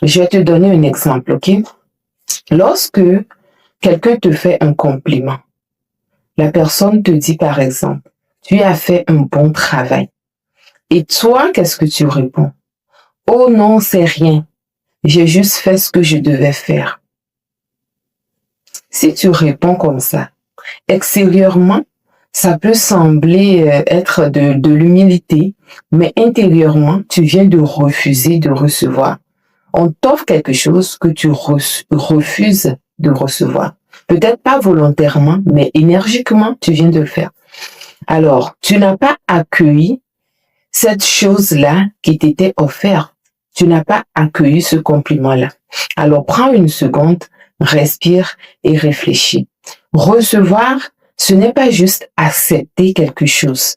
Je vais te donner un exemple, ok? Lorsque quelqu'un te fait un compliment, la personne te dit par exemple, tu as fait un bon travail. Et toi, qu'est-ce que tu réponds? Oh non, c'est rien. J'ai juste fait ce que je devais faire. Si tu réponds comme ça, extérieurement, ça peut sembler être de l'humilité, mais intérieurement, tu viens de refuser de recevoir. On t'offre quelque chose que tu refuses de recevoir. Peut-être pas volontairement, mais énergiquement, tu viens de le faire. Alors, tu n'as pas accueilli cette chose-là qui t'était offerte. Tu n'as pas accueilli ce compliment-là. Alors, prends une seconde, respire et réfléchis. Recevoir, ce n'est pas juste accepter quelque chose,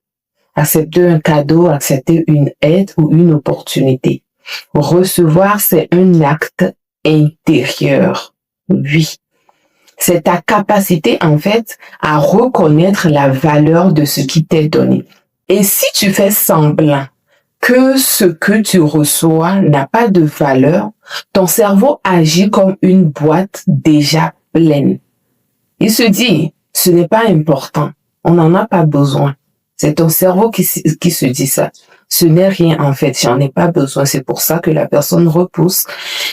accepter un cadeau, accepter une aide ou une opportunité. Recevoir, c'est un acte intérieur. Oui. C'est ta capacité, en fait, à reconnaître la valeur de ce qui t'est donné. Et si tu fais semblant que ce que tu reçois n'a pas de valeur, ton cerveau agit comme une boîte déjà pleine. Il se dit, ce n'est pas important, on n'en a pas besoin. C'est ton cerveau qui se dit ça. Ce n'est rien en fait, j'en ai pas besoin. C'est pour ça que la personne repousse.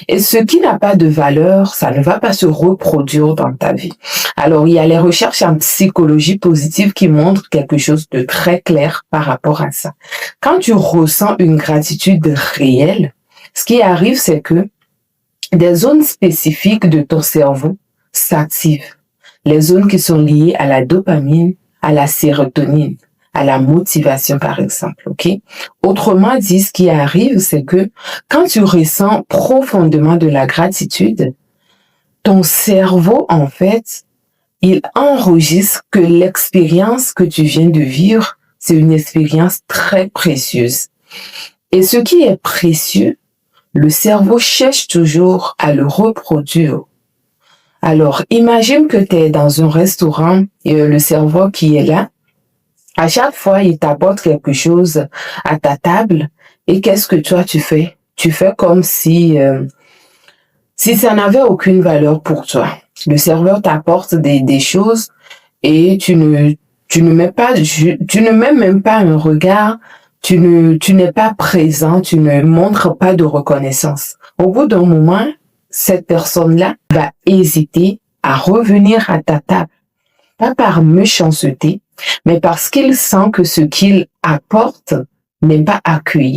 Et ce qui n'a pas de valeur, ça ne va pas se reproduire dans ta vie. Alors, il y a les recherches en psychologie positive qui montrent quelque chose de très clair par rapport à ça. Quand tu ressens une gratitude réelle, ce qui arrive, c'est que des zones spécifiques de ton cerveau s'activent. Les zones qui sont liées à la dopamine, à la sérotonine, à la motivation, par exemple, ok? Autrement dit, ce qui arrive, c'est que quand tu ressens profondément de la gratitude, ton cerveau, en fait, il enregistre que l'expérience que tu viens de vivre, c'est une expérience très précieuse. Et ce qui est précieux, le cerveau cherche toujours à le reproduire. Alors, imagine que tu es dans un restaurant et le serveur qui est là, à chaque fois, il t'apporte quelque chose à ta table et qu'est-ce que toi tu fais? Tu fais comme si ça n'avait aucune valeur pour toi. Le serveur t'apporte des choses et tu ne mets même pas un regard, tu n'es pas présent, tu ne montres pas de reconnaissance. Au bout d'un moment, cette personne-là va hésiter à revenir à ta table. Pas par méchanceté, mais parce qu'il sent que ce qu'il apporte n'est pas accueilli.